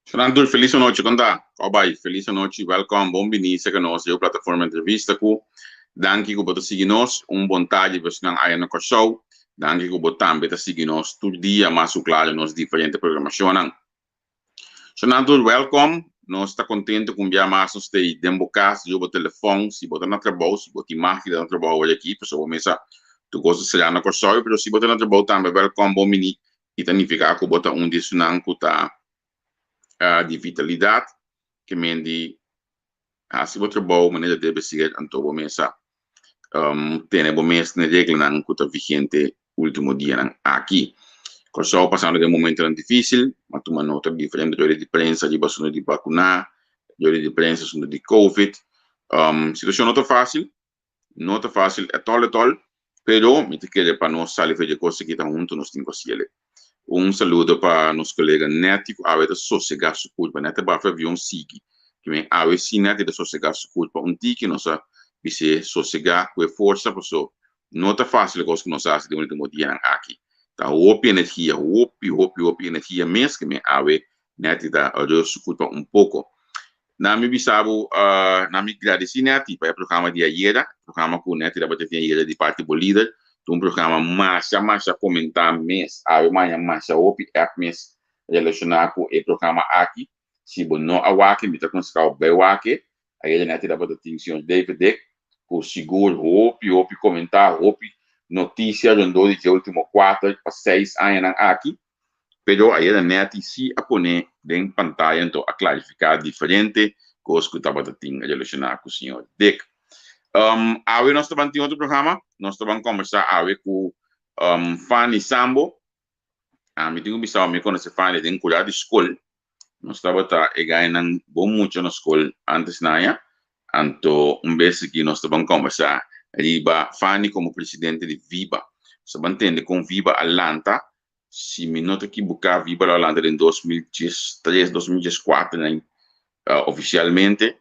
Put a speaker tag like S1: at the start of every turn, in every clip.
S1: Fernando, feliz noite, conta. Bye, feliz noite, welcome, bom venir a nós, eu plataforma entrevista com. Danke que você seguir nós, bom tarde, você não aí no show. Danke que você também está seguindo nós todo dia, mas claro, nos diferentes programações. Fernando, welcome. Nós está contente com via mais nós tem democracia, se o telefone, se você não trabalha, se você máquina não trabalha hoje aqui, pessoal, mas tu gosta de ser no show, mas se você não trabalha também, welcome, bom venir. E significa que você disso não está de vitalidade, que mendi se você trabalha maneira de seguir então vou mesa tem bom mês na regra não que está vigente último dia não aqui com só passando de momento difícil mas tu nota diferente de prensa de bastante de vacunar de prensa sobre de covid situação não tá fácil é tol pero me te querer para nós sair de coisa que está junto nós temos que fazer saludo para nossos colegas netos, a ver sossegar sua culpa, né? Para fazer um sigue, que vem a ver se neto de sossegar sua culpa, tique nossa, se sossegar com força, pessoal, não tá fácil coisa que nós fazemos de último dia aqui, tá? Opi energia mesmo, que vem a ver neto da sua culpa pouco. Na mi bisabo, na mi agradeci neto para o programa de ayer, programa com neto da bateria ayer de parte bolívar, programa massa comentar mês a manhã massa opi mês relacionado com o programa aqui se você não awake me tá com escala bem awake aí ele não te dá para atenção David com seguro opi comentar opi notícia do de último 4 para 6 anos aqui pero aí ele não te se apone em pantalla então a clarificar diferente coisas que estava relacionado com o senhor Dick. Awe nós estamos em outro programa, nós estamos conversar awe com Fanny Sambo. Me tenho que me conhecer Fanny de cuidar de escola. Nós estamos ganhando bom muito na escola antes naia. Então, vez que nós estamos conversar riba Fanny como presidente de Viba. Você entende com Viba Atlanta. Se me nota que buscar Viba Atlanta em 2013, 2014, né, oficialmente.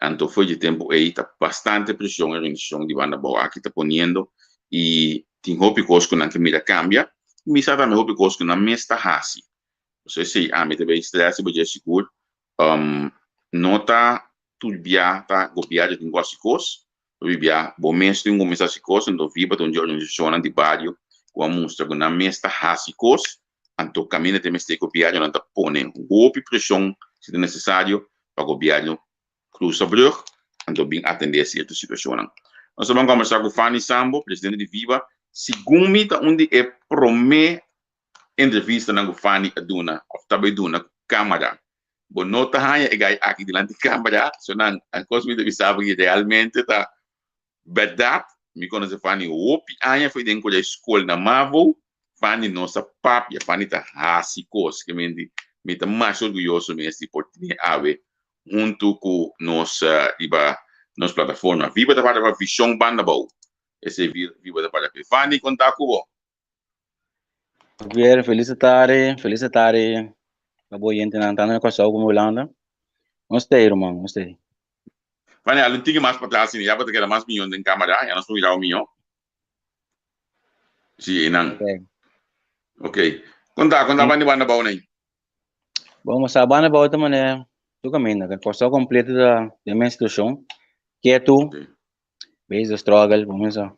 S1: Então foi de tempo aí está bastante pressão na organização de Banda Bou aqui está ponendo e tem hobby coisas que não mira cambia e me sabe também hobby coisas que não me está assim você sei me também estresse porque seguro nota tudo bia tá copiado de quase coisas tudo bia bom mês tem começar as coisas então viva de organização de bairro com a mostra que não me está assim coisas então caminho tem que copiado não está ponendo hobby pressão se necessário para copiado cruza brug então bem atender a certa situação. Nós vamos conversar com Fanny Sambo, presidente de Viba, segundo onde é promete entrevista com Fanny Aduna, ou também Aduna, câmara. Bom, nota aí é aqui diante da câmara, so não, a coisa me deve saber que realmente está verdade, me conhece Fanny, opi, aí foi dentro da escola na Mavo, Fanny nossa papia, Fanny está assim, coisa que me está mais orgulhoso mesmo por ter a ver junto com nossa plataforma Viva da para Visão Banda Bou. Esse Viva da para Fanny contar com você.
S2: Javier, felicitare. Acabou entrando com a sua como Holanda. Gostei, irmão, gostei.
S1: Fanny, a gente tem mais para trás, já para ter mais milhões em câmera, já não sou irá o milhão. Sim, não. Ok. Contar Banda Bou, né?
S2: Bom, mas a Banda Bou também é tu caminho, a porção completa da minha instituição, que é tu, base the struggle, vamos lá.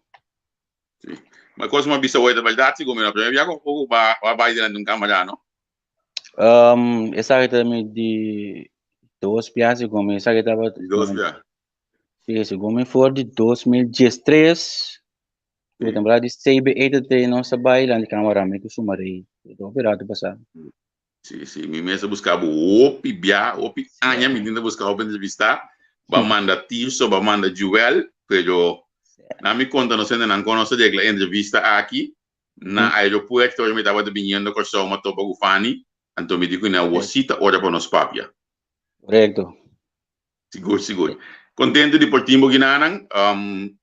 S1: Sim. Mas coisa uma bisa hoje da verdade, como eu aprendi, já com vai dentro de câmera, não?
S2: Essa aqui também de 2 piazas, como essa aqui estava...
S1: 2 piazas.
S2: Sim, como foi de 2013, eu lembro de CB8 nossa baila de câmera, me costumarei, estou operado passado.
S1: Sim, me mesmo buscava opi, anya menina buscava o entrevista, ba manda Tirso, ba manda Joel, pero na me conta não sendo não conhece de entrevista aqui na aeroporto eu me estava vindo com só uma topa com Fanny, então me digo na wasita ora para nós papia.
S2: Correto.
S1: Seguro. Contente de Portimbo Guinanan,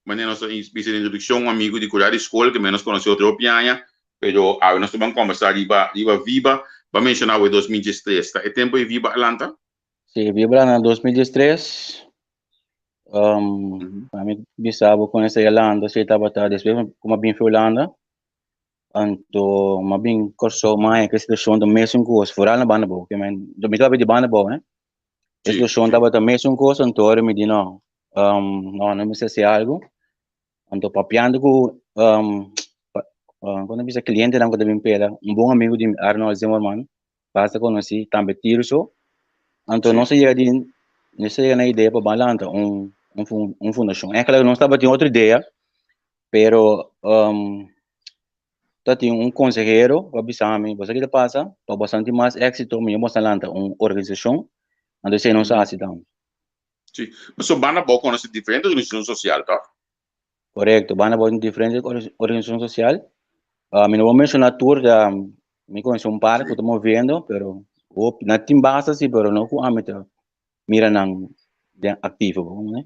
S1: maneira nossa introdução, amigo de curar de escola que menos conheceu outro pianha, pero nós vamos conversar riba Viba. Vamos mencionar o 2013, é tempo em Viba Atlanta?
S2: Sim, Viba na 2013. A mim bisabo conhecer Holanda, se estava depois como bem foi Holanda. Anto, mabing corso mai que situação do mesmo curso, fora na Banda Bou, que men, do me tava de Banda Bou, né? A
S1: Sim,
S2: situação
S1: sim.
S2: tava também mesmo curso, anto me di não, não me sei se algo, anto papiando com, quando eu vi cliente não quando me pela, bom amigo de Arnold Zimmerman, basta conheci, também tiro so, anto não
S1: Sim.
S2: sei de, não sei na ideia para balanta, fundação. É claro, não estava de outra ideia, pero tá tinha consejero para bisami você que passa para bastante mais éxito me mostra lá organização onde você não sabe então
S1: Sim. Mas o Banda Bou conhece diferente organização social, tá?
S2: correto bana boa diferente organização social me não vou mencionar tour da me conheço par que estamos vendo pero o na tim basta sim pero não com âmbito mira não ativo né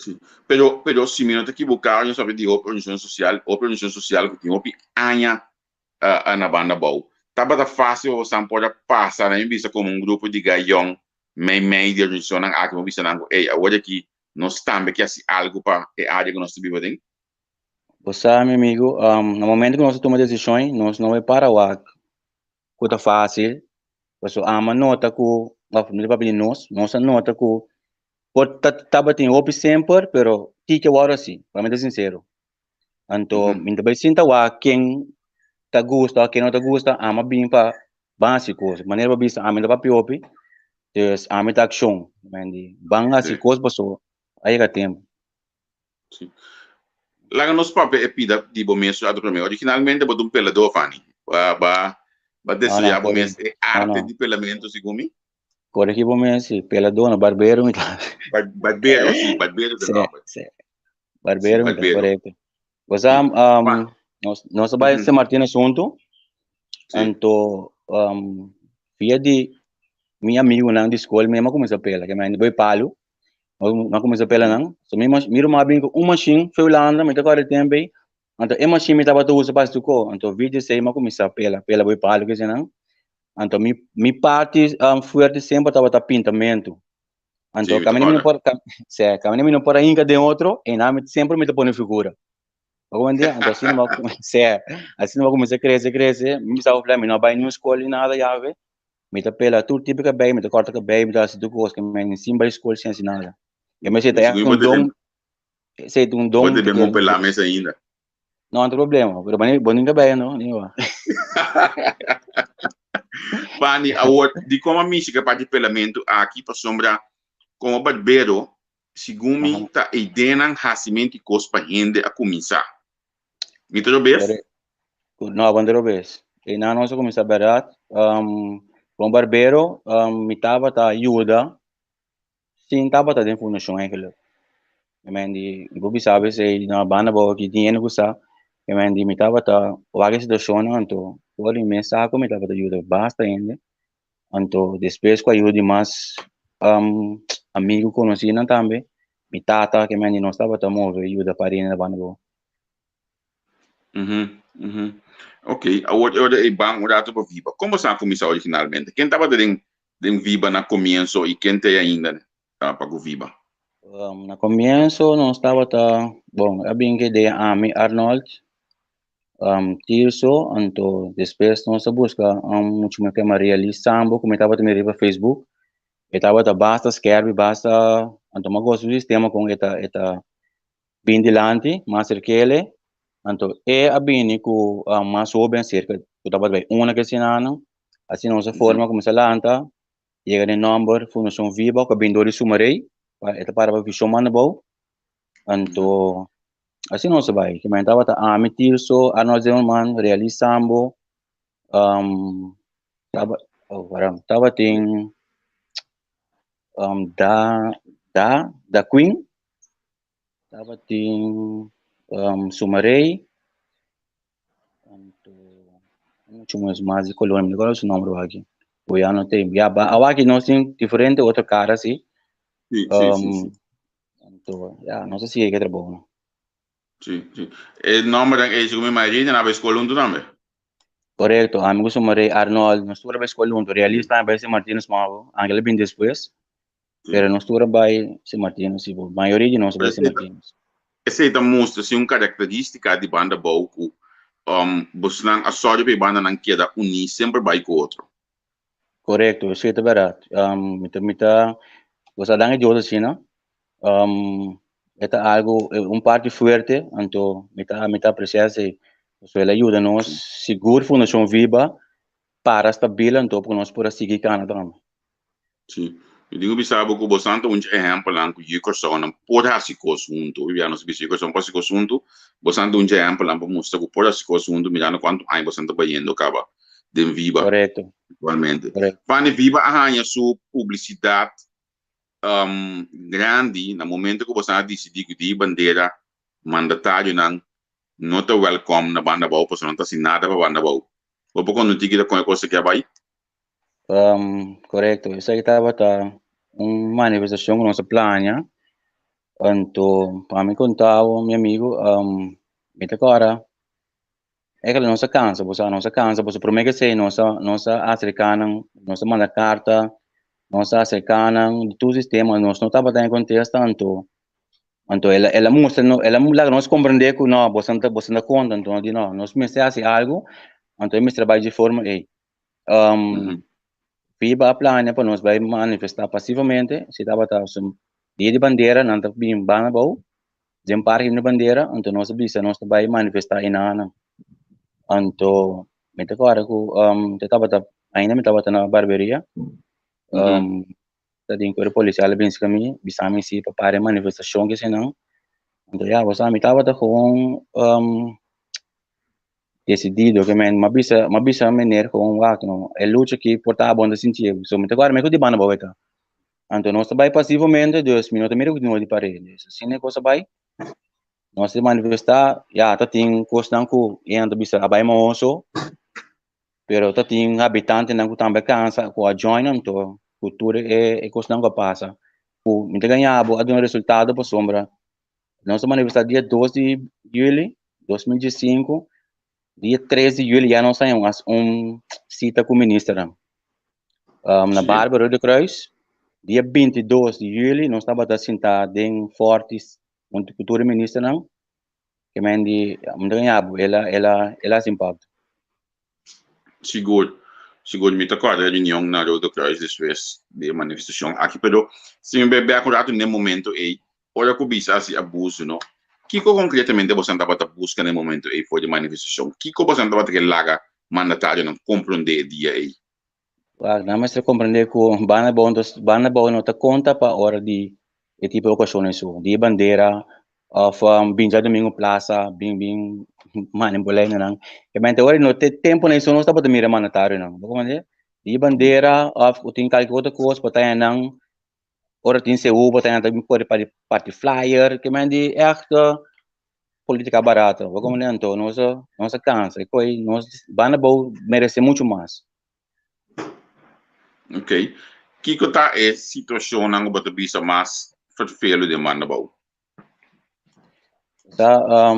S1: Sim. Pero se me não te equivocar, eu sabia de organização social que tem opi anha na Banda Bou. Tava da fácil você pode passar na vista como grupo de gaião, meio de organização, aqui uma vista não, ei, agora aqui nós também que assim algo para a área que nós vivemos dentro.
S2: você meu amigo no momento que nós tomamos decisões nós não é para o coisa fácil você ama nota com a família para nós nota com pode tava tem op sempre, pero ti que agora sim, para ser sincero. Então, minta bem sinta wa quem tá gusta, quem não tá gusta, ama bem para básico, maneira para bisa, ama da papi op, dus ama da action, mendi, bang assim coisa passou, aí que tempo.
S1: Sim. Lá nos papéis é pida de bom mês a do originalmente botou um pelador Fanny, ba
S2: Não,
S1: desejar
S2: não,
S1: bom mês é arte
S2: não,
S1: de pelamento segundo
S2: corre aqui bom mesmo, pela dona, barbeiro, me tá.
S1: barbeiro, sim, barbeiro de
S2: Sim,
S1: nome.
S2: sim,
S1: Sim,
S2: barbeiro, me tá,
S1: barbeiro.
S2: correto. Você,
S1: Sim.
S2: nós vai ser Martin assunto,
S1: Sim.
S2: então, via de minha amigo na escola mesmo começou pela que mais depois palo não começou pela não so mesmo miro uma brinco uma machine foi lá anda me tá agora também então é machine me tava usa para tu co então vídeo sei mas começou pela depois palo que não então mi parte forte sempre tava tá pintamento então
S1: Sim, muito
S2: caminho me não
S1: correto.
S2: por se caminho me não por ainda de outro e na sempre me tá pondo figura algum dia então assim não se assim não começar a crescer me estava falando não vai no escola e nada já vê me pela tudo tipo que bem, me corta que bem, me dá se tu gosta que me ensina a escola sem nada. Eu me sei
S1: Sim,
S2: é
S1: segundo
S2: um
S1: vou
S2: dom
S1: devemos
S2: pequeno.
S1: pelar mesa ainda.
S2: Não tem problema, pero bom ninguém bem, não, nenhuma.
S1: Fanny, agora, de como a mística para de pelamento aqui para sombra como barbeiro, segundo tá ideia não rascimento e coisa rende a começar. Me tudo bem?
S2: Não, quando vez. E na nossa começar barato, com barbeiro, me tava tá ajuda, sim, tava tá dentro fundação aquilo. Eu me di, ibu sabe se na banda boa que dinheiro gusta, eu me di, me tava tá, várias situações, então, por imensa como me tava tá ajuda basta ainda. Então, depois com a ajuda de mais amigo conhecido também, mi tata que me não estava tão móvel, ajuda para ir na banda boa.
S1: Ok, agora é bom o dato para Viba. Como está começar originalmente? Quem estava dentro Viba no começo e quem tem ainda para o Viba?
S2: No comienzo não estava tão bom, é bem que de Ami Arnold, Tirso, então depois nós busca muito mais que Maria Sambo, como estava também para Facebook, estava tá basta escrever, basta, então eu gosto do sistema com eta bem dilante, mas aquele, então é a bem que mais soube cerca, que estava bem uma que sinana, assim nossa forma como se lanta, chega de número, fundação viva, que bem dori sumarei, para a visão manabou, então assim não se vai, que mentava tá a metir so a nós man realizando tava tava tem da da Queen tava tem Sumarei muito mais de colônia agora o nome aqui o ano tem já aqui nós tem diferente outra cara assim
S1: Sim.
S2: então já não sei se é que é bom
S1: Sim. O nome é como imagina na escola um nome.
S2: correto amigo Sumarei Arnold nós toda vez escolhendo realista vai ser Martínez Mavo Angela bem depois pero não estou vai ser Martínez se a maioria de nós vai ser Martínez
S1: Essa é a mostra assim uma característica de banda Bou você não a sorte para banda não queda unir sempre vai com o outro.
S2: Correto, isso é verdade. Você dá de outro assim, não? É algo, parte forte, então, mita precisa, isso ele ajuda nós, seguro, fundação Viba, para estabelecer, então, para nós poder seguir Canadá.
S1: Sim. Eu digo bisabo que você não tem exemplo lá que eu só não pode fazer conjunto. Eu não sei se você pode fazer conjunto, você não tem exemplo lá para mostrar que pode fazer conjunto, mirando quanto aí você está vendo acaba de Viba,
S2: Correto.
S1: igualmente.
S2: Correto.
S1: Fanny Viba arranha sua publicidade grande no momento que você decidir que de bandeira mandatário não está welcome na Banda Bou, você não está assinada para Banda Bou. Ou por quando diga com a coisa que vai?
S2: Correto. Isso aí estava uma manifestação que nós planeamos. Então, para me contar, meu amigo, me agora, é que nossa cansa, você promete que nossa africana, nossa manda carta, nossa africana, de todo o sistema, nós não estava em contexto, então ela mostra, ela mostra nós compreender que não, você não conta, então, não, nós me assim algo, então, me trabalho de forma, Viba a plana para nós vai manifestar passivamente, se estava dia de bandeira, não está bem Banda Bou, jempar himno bandeira, então nós bisa nós vai manifestar inana. Então, me agora que ainda me estava na barbearia, tadi inquérito policial bem se caminho, bisa me se para manifestação que senão, então já você me estava com decidido que mas bisa mener com o não é luta que portar a banda sentido, so me agora me que de Banda Bou então. Então nós vai passivamente 2 minutos meio que de parede, assim é coisa vai nós se manifestar, ya tem questão que ainda bisa abai moço, pero tem habitante não também cansa com a join então cultura é questão que passa. O me ganhava a um resultado para sombra. Nós manifestar dia 12 de julho 2015, dia 13 de julho já nós saímos cita com o ministro na Bárbara de Cruz. Dia 22 de julho nós estava sentados em Fortes, onde cultura ministra não que mendi ganhava ela se impacta.
S1: Seguro me acorda a reunião na Roda Cruz depois de manifestação aqui, pero se me bebe acordado no momento aí, olha que bisa assim abuso, não? Que concretamente você estava buscando no momento aí foi de manifestação? Que você estava que laga mandatário não compreender dia aí?
S2: Nada mais se compreender que Banda Bou não te conta para hora de tipo de ocasiões de bandeira of binja domingo plaza bing manipulei não que mente hora não tem tempo nem só não está para mira mandatário não como é de bandeira of o tem qualquer outra coisa para não ora tem seu para também pode para flyer que mente é política barata como é então nossa cansa e coi nós Banda Bou merece muito mais.
S1: Ok. Que tá é situação não bota bisa mais vervelho de Banda Bou?
S2: Tá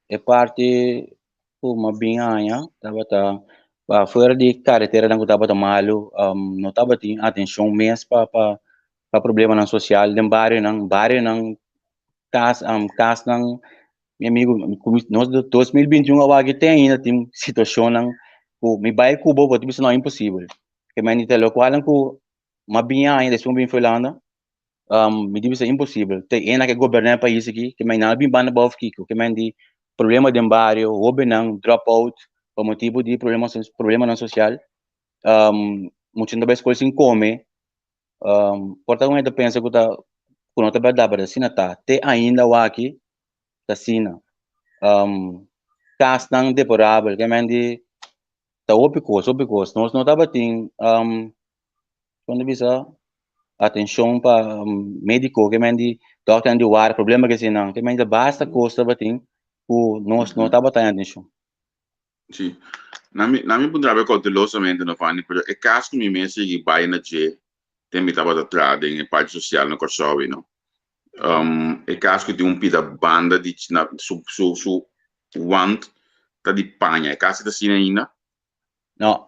S2: é parte uma binhanha tava fora de carretera não tava malo não tava tem atenção mesmo para problema na social de bairro não cas não meu amigo nós 2021 agora tem ainda tem situação não o me vai Cuba pode ser não é impossível que mas então local não uma binhanha de bem falando me diz é impossível tem ainda que governar país aqui que mas não bem Banda Bou aqui que mas de problema de bairro houve não dropout por motivo de problema na social muitas vezes coisas sem comer portanto ainda pensa que tá quando tá verdade para assim tá tem ainda o aqui tá assim cas não deplorável que mas de tá óbvio nós não tava tem quando bisa atenção para médico que mas de doctor de war problema que assim não que mas basta costa batin o nós não tava tendo atenção.
S1: Sim. Na minha punta cautelosamente no Fanny, pero é caso que me messe que vai na G, tem me tava atrás em parte social no Kosovo, não? É caso que tem pida banda de na su want tá de panha, é caso da cena ainda?
S2: Não,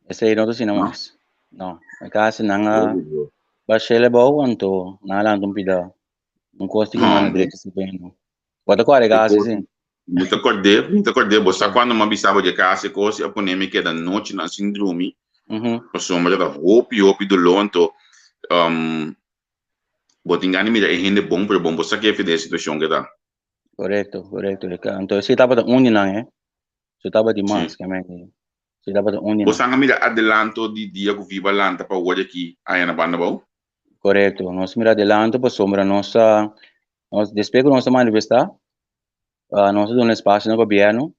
S2: esse aí não tô sendo
S1: Não.
S2: mais. Não, é caso não baixele bom então não lá não pida um custo que não na direita se bem não. Pode agora é caso sim.
S1: Muito acordei, você quando uma bisava de casa, coisa, a poner me da noite na síndrome, a sombra da hopi do lonto, botingani me da rende bom, pero bom, você que é fidel situação que dá.
S2: Correcto. Então, se estava da onde não é? Se estava de mais,
S1: Sim.
S2: que é se estava da onde não.
S1: Você me da adelanto de dia que viva lanta para hoje aqui, aí na Banda Bou?
S2: Correcto. Nós mira adelante, para sombra, nós despego nossa manifestar, nós damos espaço no governo,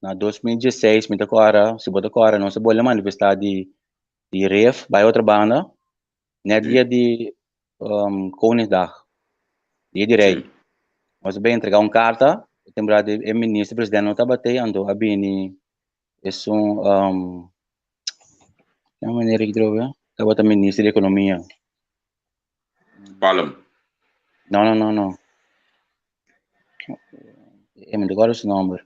S2: na 2016, me agora, se bota agora, nós bolha manifestar de ref, vai outra banda, né, dia de Koningsdag, dia de rei. Nós bem entregar uma carta, lembrar de ministro, presidente, não estava tendo, a bini, é uma maneira que droga, estava também ministro da economia.
S1: Palm.
S2: Não. Eu me recordo esse número.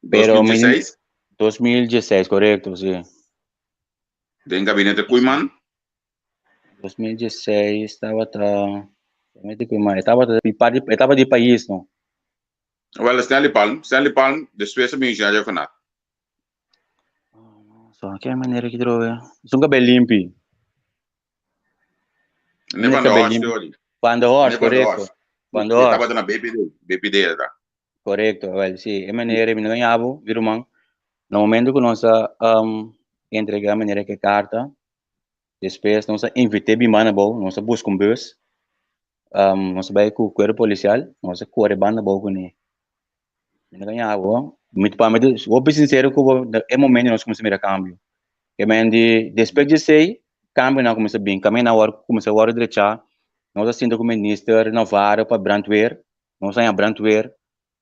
S1: 2016?
S2: 2016, correto, sim.
S1: Tem gabinete Kuiman?
S2: 2016, estava de país, não?
S1: Well, Stanley Palm, depois a minha já conhece.
S2: Só que é a maneira que droga. São cabelo limpo.
S1: Nem quando a horse teoria.
S2: Quando a horse, correto.
S1: Quando a horse. Estava na BPD, tá?
S2: Correto, well, sim. É a maneira que nós ganhamos, virumang. No momento que nós entregar a maneira que carta, depois nós invitei Banda Bou, nós buscamos um bus, nós vai com o corpo policial, nós corre Banda Bou com ele. Nós ganhamos, muito para mim, vou ser sincero que é momento que nós começamos a câmbio. Que mende depois de sei, câmbio não começa bem, caminho na hora começa a hora de deixar, nós assim do ministro renovar para brandwear, nós saímos brandwear,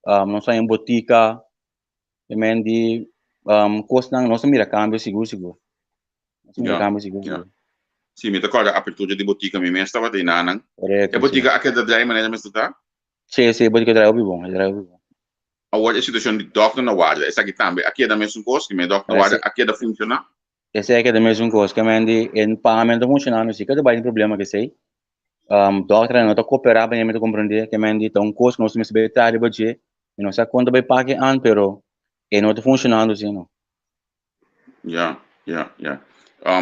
S2: nós saímos botica, que mende costa nós mira câmbio seguro.
S1: Sim, me acorda a abertura de botica mesmo estava de nana. É botica aqui da Dry maneira mesmo tá?
S2: Sim, botica drive bom,
S1: A situação de doctor na guarda, essa aqui também, aqui é da mesma coisa que me doctor na guarda, aqui é da funcionar.
S2: Essa é da mesma coisa que me em pagamento funcionando, se cada vai problema que sei. Doctor não tá cooperar para me compreender que me então coisa que nós temos que trabalhar budget, e não sei quando vai pagar an, pero não está funcionando assim, não.
S1: Yeah.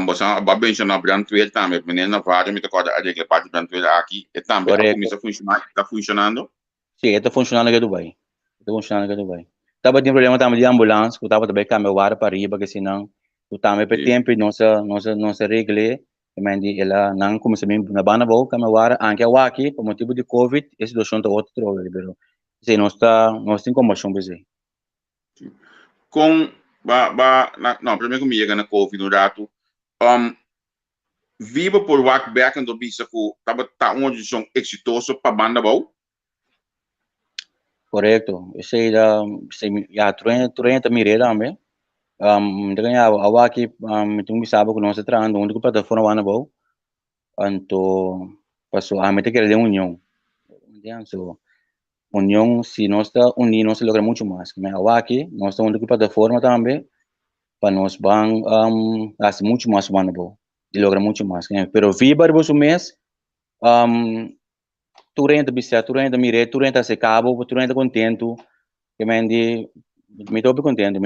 S1: Você vai mencionar brandwear também, menina vaga, me acorda a regra parte brandwear aqui, e também a comissão funcionar, está funcionando?
S2: Sim, está funcionando aqui do Dubai. Tava tendo problema também de ambulância, que tava também caminhando para riba, que senão, o também por tempo não se regle, mas ela não começa bem na Banda Bou, caminhar anche aqui, por motivo de Covid, esse situação está outro troço, pero se não tem como achar bem.
S1: Com não, primeiro comigo na Covid no rato, Viba por work back and do bisa ko tá uma audição exitoso para Banda Bou?
S2: Correto. Esse já 30 mil também. Então eu aqui me bisaba que nós entrando onde que plataforma Banda Bou. Então passou a meter que ele união. Então união se nós está unido nós logra muito mais. Mas eu aqui nós estamos onde que plataforma também para nós bang fazer muito mais Banda Bou. E logra muito mais. Pero Viba o mês 30 bisa, 30 mire, 30 se cabo, 30 contento, que me dou contento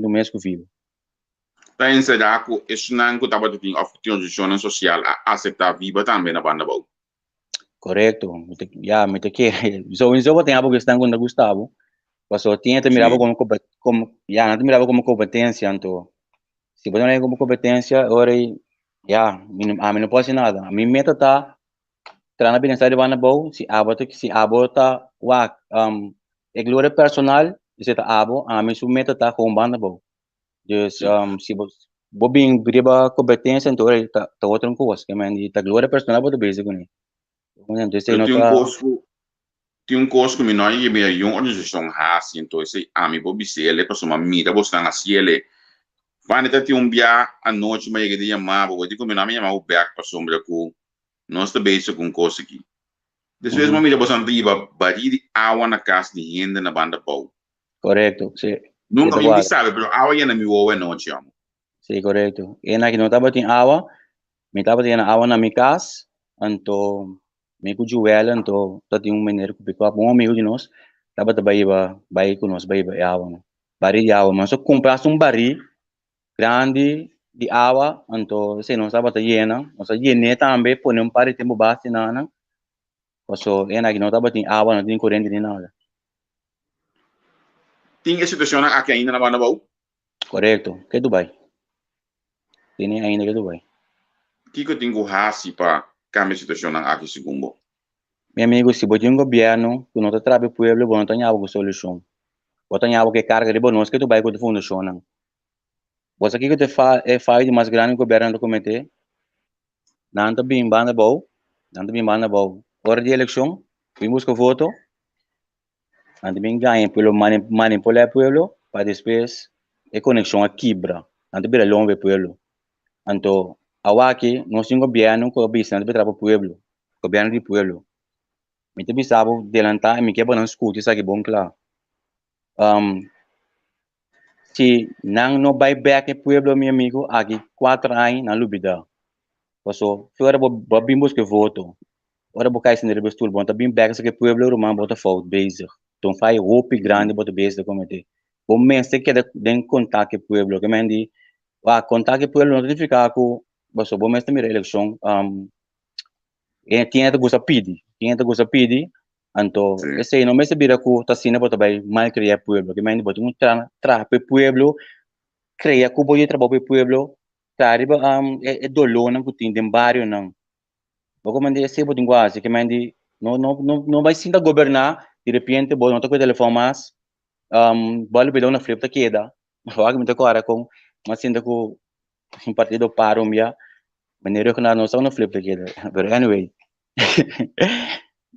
S2: mesmo que vivo.
S1: Tá encerrar com isso não que tava tendo a função social a aceitar Viba também na Banda Bou.
S2: Correto, me te que, eu tenho algo que estão com Gustavo, passou tinha te mirava como não te mirava como competência, então se você não é como competência, ora a mim não pode ser nada, a minha meta tá na bem-estar de Banda Bou, se abota é glória personal, se tá a mim submeta tá com Banda Bou. Se vou bem briba competência, então tá outra coisa, que man tá glória personal bota basic né.
S1: Tem um curso que me não é meio uma organização assim, então esse mim vou biser ele para uma mira você na ciele. Vai ter um dia à noite mas ele chamar, vou dizer como não me chamar o back para sombra com nós também isso com coisa aqui. Depois uma mira você riba bari água na casa de gente na Banda Bou.
S2: Correto, sim.
S1: Nunca me sabe, pero água ainda me ouve noite, amo.
S2: Sim, correto. E na que não estava tendo água, me estava tendo água na minha casa, então me cujo ela, então tá tendo um menino que ficou bom amigo de nós, tava baí com nós, baí água, não. Barril de água, mas só comprasse um barril grande de água, então, se não estava llena, nós llené também, põe um par de tempo basta, não, so, aqui não estava tem água, não tem corrente nem nada.
S1: Tem a situação aqui ainda na Banda Bou?
S2: Correto, que Dubai. Tem ainda que Dubai.
S1: O que eu tenho que para cambiar a situação aqui, segundo?
S2: Meu amigo, se você tem um governo que não está trabalhando para o povo, não tem água com solução. Você tem água que carga de bonus que Dubai com a fundação, não. Você aqui que te faz de mais grande governo do comitê, não está bem Banda Bou, não está bem Banda Bou. Hora de eleição, vimos que voto, não está bem ganho pelo manipular o povo, para depois a conexão a quebra, não está bem longe do povo. Então, aqui, nós temos um governo que obedece para trabalhar para o povo, governo do povo. Me te bisabo delantar, me quebra não escute, isso aqui bom claro. Se não vai back o povo, meu amigo, aqui 4 anos na lubida. Passou, fora bimbos que voto. Ora boca isso nele bestul, bom, tá bem back esse povo romano bota foto base. Então faz roupa grande bota base da comitê. Bom, mas se quer den contato com o povo, que mendi, contato com o povo não ficar com, passou, bom, mas também eleição, tinha que gostar pedir, então, esse aí não me sabia que está sendo para também mal criar pueblo, que me ainda botou tra para pueblo, criar que pode trabalhar para pueblo, tariba dolor não que tem de barrio não, porque me ainda esse botou quase, que me ainda não vai sim da governar, de repente botou não tá com o telefone mas, vale pedir uma flip da queda, agora me toca agora com, mas ainda com um partido paro minha, maneira que não só na flip da queda, but anyway.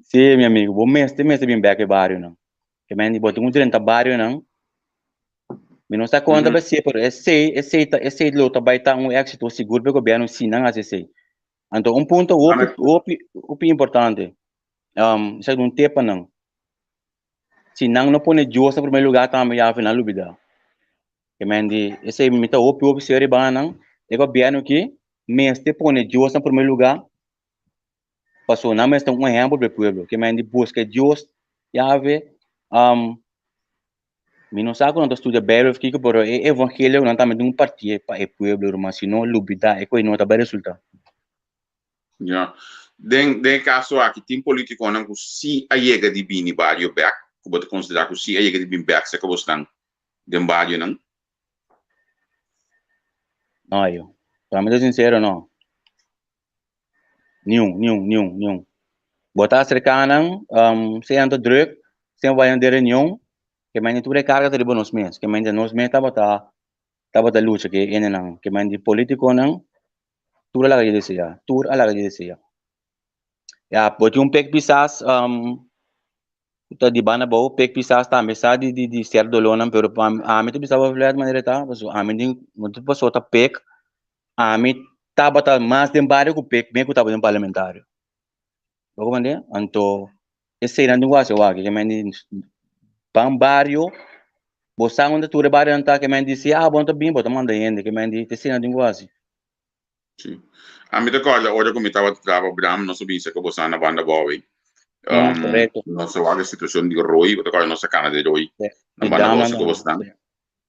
S2: Sim, meu amigo, bom mês, tem mês bem back barrio não. Que men botou um 30 barrio não. Me não está conta para ser, por esse luta vai estar um êxito seguro para o governo se não assim. Então um ponto o importante, isso é um tempo não. Se não põe justo em primeiro lugar também já final dúvida. Que men di esse me tá o série bana não. O governo que mês te põe justo em primeiro lugar. Passou na mês tem um exemplo para o povo. Que men di busca justo já vê mi non sa quando studia bello fica però e evangelho non tammen un partito pa e pueblo ma sino lubida e poi non ta bel risultato.
S1: Ja. Den caso aqui tem político não que se a chega de bini barrio back, que pode considerar que se a chega de bini back se que você estão den barrio não.
S2: No io. Para me sincero no. Nenhum. Botar cercana se anda druk, se vai andar reunião, que mais tu recarga de bonos mês, que mais nos mês tava da luta que ene não, que mais de político não, tu lá que deseja, tu lá que deseja. Ya, pode um pek pisas Então, di Banda Bou, pek pisas também sabe de ser dolonan, pero a mim tu bisa falar de maneira tá, mas a mim muito pessoa tá pek, a mim tava tá mais de barrio que pek, bem que tava de parlamentário. Bago mande, então esse aí não negócio aqui, que mande bang barrio, bosang onde tu barrio anta que mande se bom tá bem, bota manda ainda, que mande esse não negócio.
S1: Sim. A mim olha, olha como estava trabalhando, não sabia se que você na Banda Bou.
S2: Correto.
S1: Nossa vaga situação de Roy, porque agora nossa cana de Roy. Na
S2: De
S1: Banda Bou
S2: dama
S1: se que você está.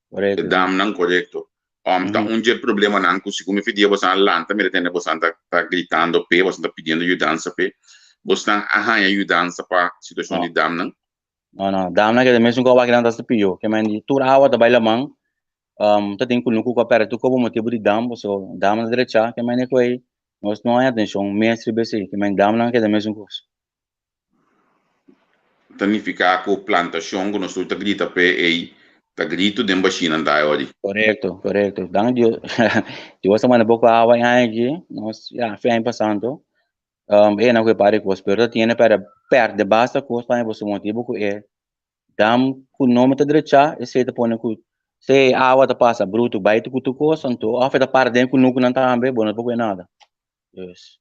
S2: correto.
S1: De dam não correto. Tá um dia problema não, que se como pedia você lanta, me retende você tá gritando pe, você tá pedindo ajudança pe. Você tá arranha ajudança para situação de dam não.
S2: No, dama que mesmo com a grande das pio, que mande tu awa da baila mang, tá tem que nunca coopera tu como motivo de dam, so dama na direita, que mande ko aí, nós não é atenção, mestre BC, que mande dama não que é mesmo coisa.
S1: Tanificar com plantação, que nós tá grita pe aí, tá grito de vacina da hora.
S2: Correto. Dan Dios sama na boca awa yang aqui, nós já fez passando, na que pare com pero tiene para perde basta com para você motivo que é dam com nome da direita, esse tá põe com se awa tá passa bruto, baita com tu coisa, então a feta para dentro com nunca não tá bem, bom, não pouco nada. Yes.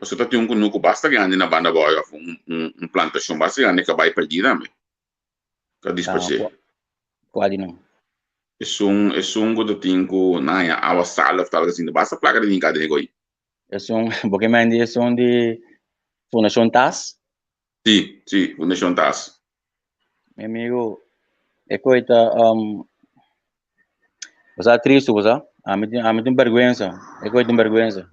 S1: Você tá tem um que basta grande na Banda Bou, plantação basta grande que vai perdida, me. Que disperse.
S2: Quase não.
S1: É um que tem que na a sala tal assim, basta placa de ninguém de negócio.
S2: Porque me é de Fundação TAS.
S1: Sim, Fundação TAS.
S2: meu amigo, é coisa, você é triste, você? A mim tem vergonha, é coisa de vergonha.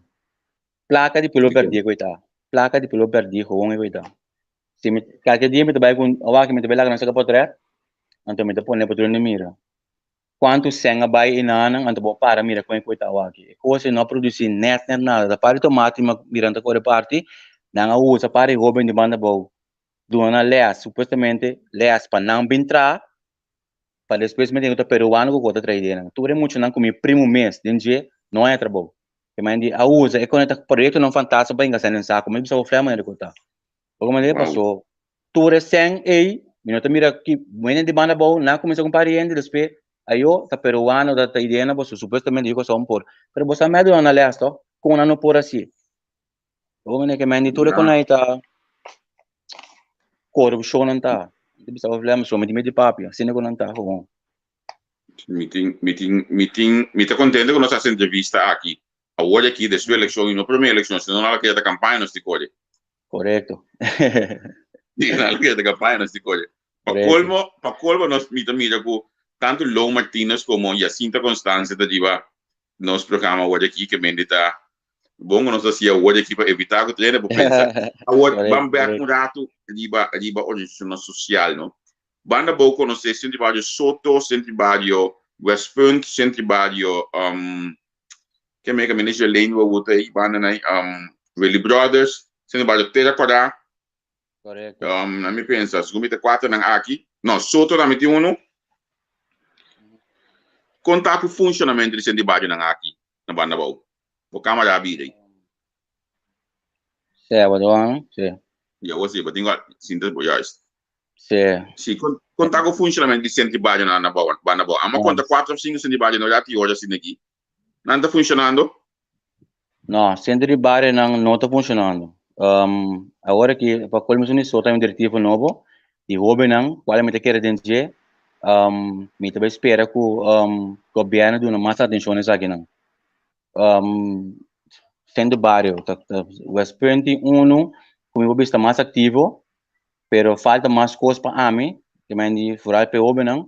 S2: Placa de pelo perdi, coita. Placa de pelo perdi, com coita. Se me, qualquer dia me trabalho com, que me trabalho com essa capoeira, então me põe para na mira. Quanto senga vai inana, então vou para mira com coita aqui. Coisa não produzir net nada. Da parte tomate, mirando a parte, não usa para o de Banda Bou. Dona leas, supostamente, leas para não entrar, para depois me dizer que peruano que conta traidena. Tu é muito não comi primo mês, dinje não é trabalho. Que mais de a usa é quando tá projeto não fantástico para enganar nessa, como ele só flama de conta. Como ele passou, tu é sem ei, minuto mira que bueno de Banda Bou, não começa com pariente depois aí eu tá peruano da traidena, você supostamente digo só por, pero você me dona leas to, com não por assim. Como ele que mais de tu é quando aí tá corrupção não tá. Bisa problema so de papia, sino que não tá com.
S1: Me tá contente com nossa entrevista aqui. Agora aqui, da sua eleição, e na primeira eleição, se não ela quer da campanha, nós te colhe.
S2: Correto.
S1: Sim, ela quer da campanha, nós te colhe. Para colmo, nós me mira com tanto Lou Martínez como Jacinta Constância da Diva, nos programa agora aqui, que me tá bom, nós assim, agora aqui para evitar que o treino, para pensar. Agora, vamos ver um rato, Diva, organização social, não? Banda Bou conoce Centro Barrio Soto, Centro Barrio West Point, Centro Barrio que me ministra Lane wo tay banda na Willy Brothers, Centro Barrio Terracora.
S2: Correto.
S1: Na mi pensa, sumita 4 nang aqui. No, Soto na meti uno. Contato funcionamento do Centro Barrio nang aqui, na Banda Bou. O câmara abrir.
S2: Sábado, sim.
S1: Ya você, but tinha sinta boias.
S2: Sim.
S1: Sim, contato funcionamento do Centro Barrio na Banda Bou. Ama conta 4 ou 5 Centro Barrio no lati hoje assim aqui. Não está funcionando?
S2: Não, centro de bar não está funcionando. Agora que para colmos um só tem um diretivo novo, e houve não, qual é a quer dizer, me também espera que o governo dê mais atenção nessa aqui não. Centro barrio, West Point uno, como eu está mais ativo, pero falta mais coisas para mim, que me de furar para houve não.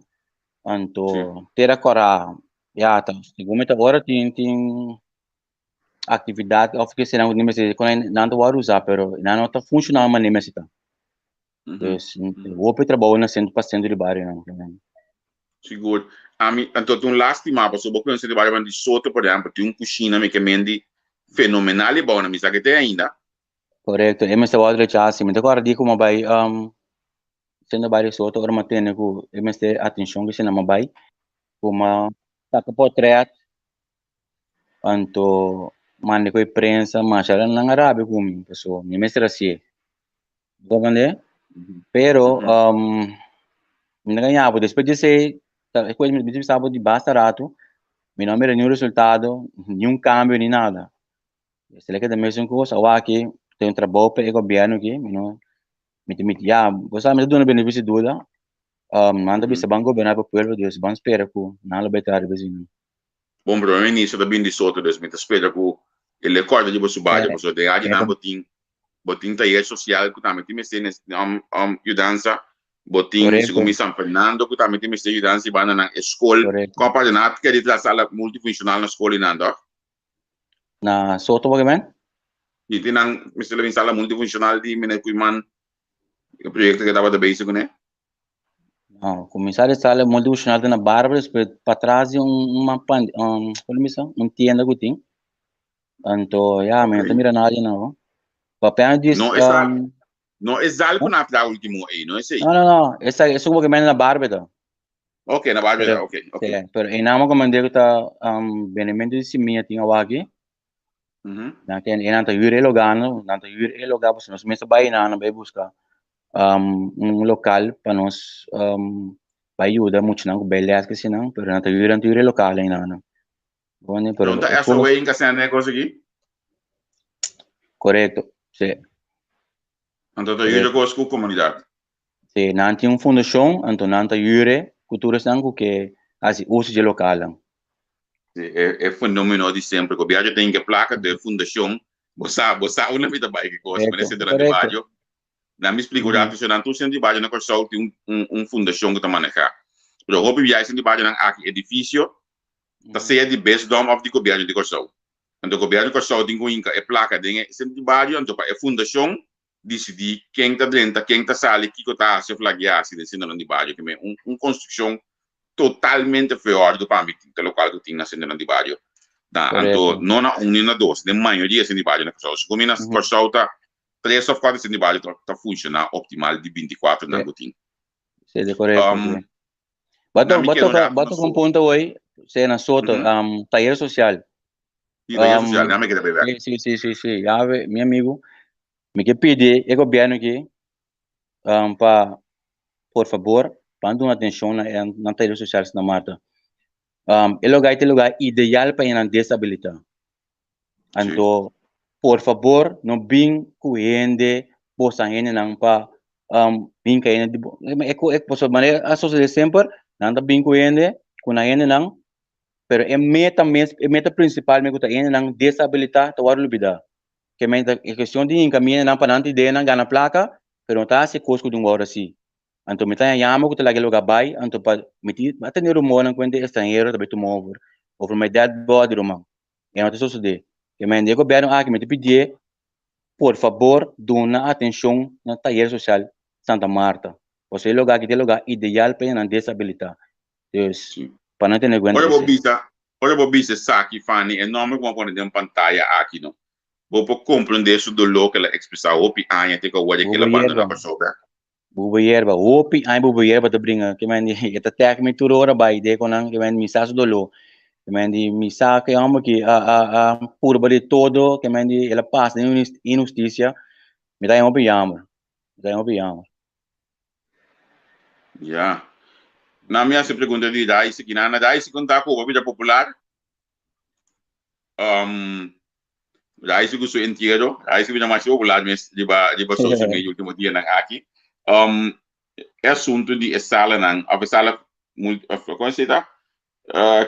S2: Então, terá cora, já tá. Segundo agora tem atividade oferecendo ao nível quando não vai usar, pero não está funcionando mais nível está. Então, vou para trabalhar na 100% de bairro não.
S1: Seguro. A mim, então, um lastima, porque eu vou conhecer de bairro de Soto, por exemplo, tem cozinha me que mende fenomenal e bom, na misa que tem ainda.
S2: Correto. Eu me estava a dizer assim, mas agora digo como vai, sendo bairro Soto, agora mantendo que eu me estou atenção que se não vai, como tá com portrait, então mande com a imprensa, mas ela não arabe comigo, pessoal, me mestre assim. Entende? Pero, me ganhava, depois de ser, depois me estava de basta rato, me não era nenhum resultado, nenhum câmbio, nem nada. Se ele quer também uma coisa, eu aqui, tem um trabalho para o governo aqui, me já, você me dá um benefício dúvida, manda bisa banco governo para o povo, Deus, vamos esperar que nada vai estar vizinho.
S1: Bom, para o início da bem de Soto, Deus, me espera que ele acorda de você baixo, porque tem ali na botin taller social, que também tem mecenas, ajudança, botin, segundo São Fernando, que também tem mecenas ajudança, e vai na escola, coordenado, que é de sala multifuncional na escola e nada.
S2: Na Soto, bagaimana?
S1: E tem na sala multifuncional de Menecuiman, o projeto que estava da base, né?
S2: Não, começar a sala multifuncional na Bárbara, para trás uma tienda que tem. Então, já, me não mira nada não. Papel diz...
S1: Não é algo na frente último aí, não é isso aí?
S2: Não. Essa é como que na Bárbara.
S1: Ok, na Bárbara, ok.
S2: Pero em nome como digo tá benefício de simia tinha aqui. Na que em nanta yure logano, nanta yure logado, se nós mesmo vai na vai buscar local para nós vai ajudar muito não, beleza que se não, pero nanta yure local aí não. Bom,
S1: pero então essa way em que se negócio aqui?
S2: Correto, sim.
S1: Então yure com a comunidade.
S2: Sim, não tem fundação, então nanta yure cultura sangue que assim uso de local.
S1: É fenômeno de sempre, que o viagem tem que placa de fundação, você uma vida vai que coisa, mas esse durante o viagem, não me explico já, se não tu sendo de base na Corsol tem fundação que tá manejar. Pero hope viai sendo de base na aqui edifício, tá cheia de best dom of de governo de Corsol. Então o governo de Corsol tem com é placa de sendo de base, então é fundação decidir quem tá dentro, quem tá sale, que tá se flaguear se sendo de base, que é construção totalmente fora do pâmbito local que tem na sendo de base. Então não na na dois, de maioria sendo de base na Corsol. Se combina Corsol tá 3 of 4 de base tá funcionar optimal de 24 na botin.
S2: Sim, é correto. Bato com ponto hoje, se na sota taller social.
S1: Taller social, não me queda beber.
S2: Sim. Já meu amigo, me que pedir o governo aqui para por favor, dando atenção na taller social na Marta. É lugar ideal para a desabilidade. Então, por favor, não bem correndo, possa gente não para bem correndo. É posso maneira a sociedade sempre não está bem correndo, com a gente não. Pero meta principal me gusta gente não desabilidade, tá hora lubida. Que é questão de encaminhar não para não ter ideia não ganhar placa, pero não tá se cosco de hora assim. Então, me tá chama que lagi lugar bai, então para até nem rumor não quando estrangeiro também tomou over my dead body rumang. É uma coisa de que me digo governo aqui me pedir por favor, dona atenção na taller social Santa Marta. Você lugar que tem lugar ideal para a desabilidade. Então, para não ter negócio.
S1: Olha bobisa saque Fanny, enorme como pode ter pantalla aqui não. Vou compreender isso do local que ela expressa opi anya te ko wadi que ela banda na pessoa.
S2: Bubayerba, opi ay bubayerba to bringa, que mandi ita tek me turora bai de konan que mandi misas dolo, que mandi misa que amo que purba de todo, que mandi ela passa injustiça, me dá opi yama.
S1: Ya. Na minha se pergunta de daí se kinana daí se contar com a vida popular. Daí se gusto inteiro, daí se vida mais popular mas de ba social media último dia na aqui. É assunto de sala não, a sala muito conhecida.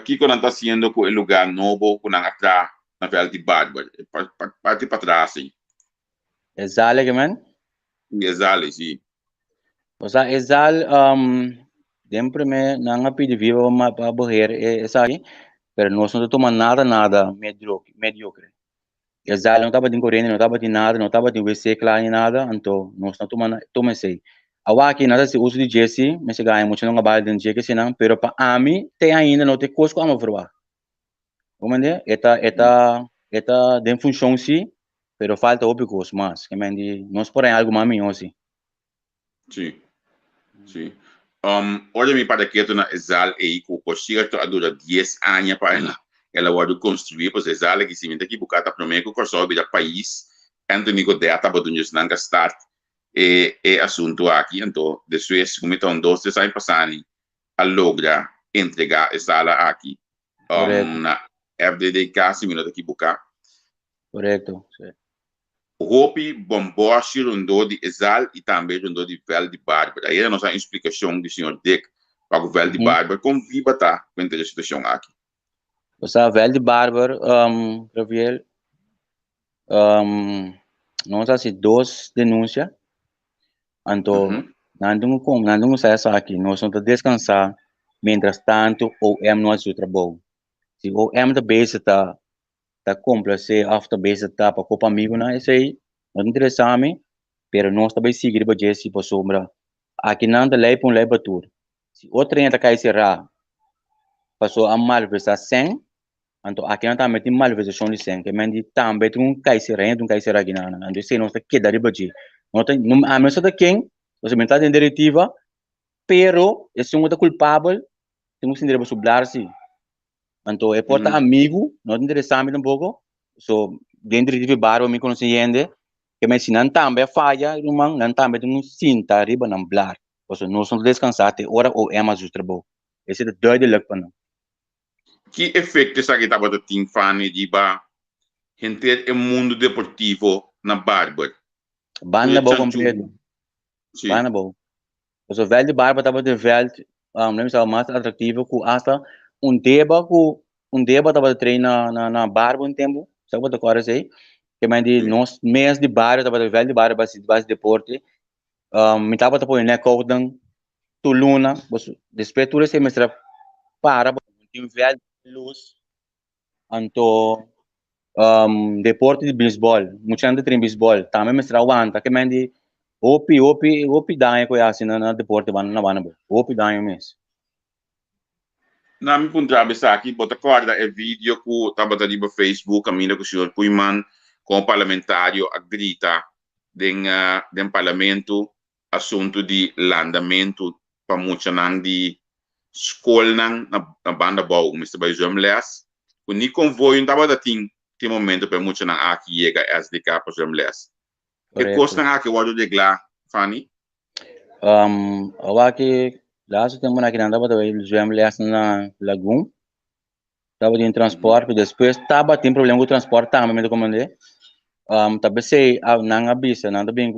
S1: Que quando está sendo com o lugar novo, com a atrás na velha de barba, parte para trás sim.
S2: Exale que man?
S1: Exale sim.
S2: O sea, exale sempre me nanga pedi viva uma para morrer essa aí, pero nós não tomamos nada mediocre. Exale não estava de corrente, não estava de nada, não estava de WC claro nem nada, então nós não tomamos sei. Aqui nada se usa de Jesse, mas se ganha muito não trabalha de Jesse não, pero para a mim tem ainda não tem coisa como provar. Compreende? Eta de função sim, pero falta outro coisa mais, que mende nós porém algo mais melhor sim.
S1: Sim. Olha me para que tu na exal e com o certo a dura 10 anos para ela vai construir para exal que se me daqui bocata prometo que só vida país, então me godea tá badunhos não gastar assunto aqui, então depois como então 2 anos passando a lograr entregar essa sala aqui na FDD casi minuto aqui boca.
S2: Correto.
S1: Hopi bombou rondou de exal e também rondou de vel de barba. Aí a nossa explicação do senhor Dick para o vel de barba como viva tá com a situação aqui.
S2: O sea, vel de barba, Gabriel, nós assim 2 denúncias. Então, não sai aqui, nós vamos descansar, mientras tanto, o não é o trabalho. Se o da base tá complacer, after base tá para copa amigo, não é isso aí, não interessa a mim, pero nós também seguir para Jesse para sombra. Aqui não da lei para batur. Se o trem tá cai será, passou a malversa 100, então aqui não tá metendo malversação de 100, que mendi também cai será aqui não, então se nós tá queda de bater. Não a mesa da quem, você me tá dentro diretiva, pero esse um é culpável, temos que entender para sublar-se. Então, é porta amigo, não interessante um pouco, dentro de barba, me conhecendo, que me ensinam também falha, não também tem cinta, riba, não blar. Então, nós somos descansados, ora ou é mais o trabalho. Esse é o doido para nós.
S1: Que efeito essa que estava tendo, Fanny, de gente no mundo deportivo na barba?
S2: Banda Bou completo. Banda Bou. O velho de barba estava de velho, lembra se mais atrativo, com hasta deba estava treinar na barba tempo, sabe o que eu sei? Que mais de nós mês de barba estava de velho de barba base deporte, me tava tapando né coutang tu luna, depois tu esse mestra para, tem velho luz, anto deporte de beisebol, muita gente tem beisebol, também mestra aguanta, que mendi opi dá ko assim na deporte na bana, opi dá mesmo.
S1: Na mi punta besa aqui, bota corda é vídeo que tava ali no Facebook, a mina com o senhor Puiman, com o parlamentário a grita den parlamento assunto de landamento para muita nang de escola na Banda Bou, Mr. Baizum Les, o ni convoio tava da tem momento para muita nang aqui chega SDK para Zoom Les. E costa nang aqui o de glá, Fanny?
S2: Awaki laso tempo na kinanda bata vai Zoom Les na Lagoon, tava em transporte, depois tava tem problema com o transporte, também me comandei. Tapi sei nang abisa nang também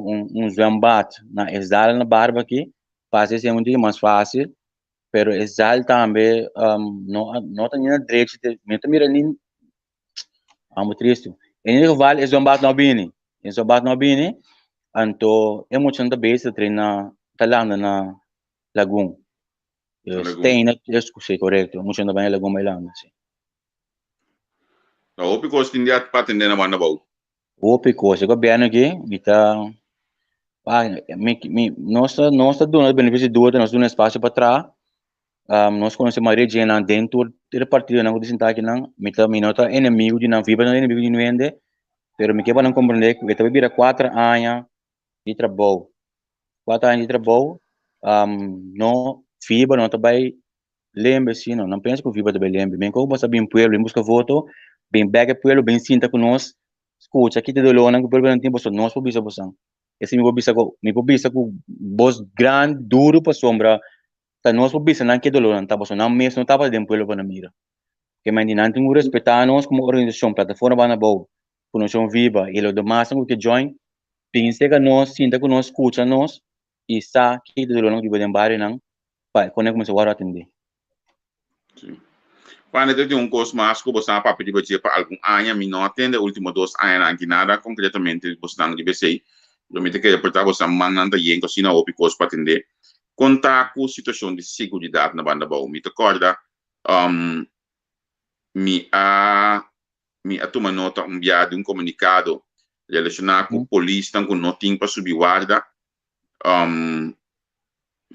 S2: zoom bat na exala na barba aqui, faz ser muito mais fácil. Pero exal também não tem nada direito me mira nem muito triste ele vale é zombat não bini é zombat não bini anto é muito da base treina talando na lagoon tem na escusei correto muito da bem lagoon bailando sim
S1: o pico stindia para atender na Banda Bou.
S2: o pico se governo aqui kita nossa dona benefício do nós dona espaço para trás nós conhecemos a região dentro do partido não dizem aqui não minota inimigo de não viva não inimigo de não vende pero me quebra não compreender que eu vira 4 anos de trabalho 4 anos de trabalho não FIBA não também lembra assim não pensa que o FIBA também lembra bem como você bem pueblo em busca voto bem bega pueblo bem sinta com nós escuta aqui te dolo não que pueblo não tem você nós por bisa você esse me por bisa com voz grande duro para sombra tá nós por bisa não que dolo não tá você não mesmo não tava dentro pueblo para mira que mas não tem respeitar nós como organização plataforma Banda Bou conexão Viba e o demais que join pensa que nós sinta que nós escuta nós e está aqui do lado de Badembar não pai quando é que você vai atender
S1: Quando eu tenho curso mais que você para pedir para algum ano me não atende último 2 anos aqui nada concretamente você não deve ser eu me tenho que reportar você mandando aí em cocina ou curso para atender contar com situação de segurança na Banda Bou me recorda me a tomar nota enviado um comunicado relacionado com polícia com notinho para subir guarda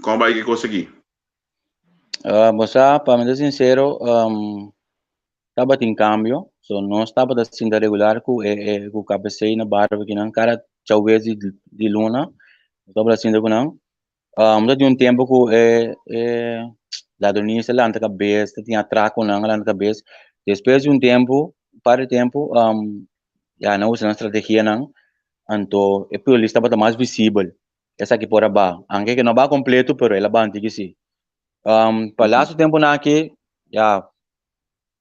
S1: como vai que conseguir
S2: você para me ser sincero estava em cambio so não estava assim da regular com o cabeceio na barba que não cara talvez de luna estava assim da não de um tempo que ladronista lá na cabeça tinha atraco lá na cabeça depois de um tempo para tempo já não usa estratégia não então a polícia estava mais visível essa aqui por abaixo aunque que não vai completo pero ela vai antiga sim para lá o tempo na que já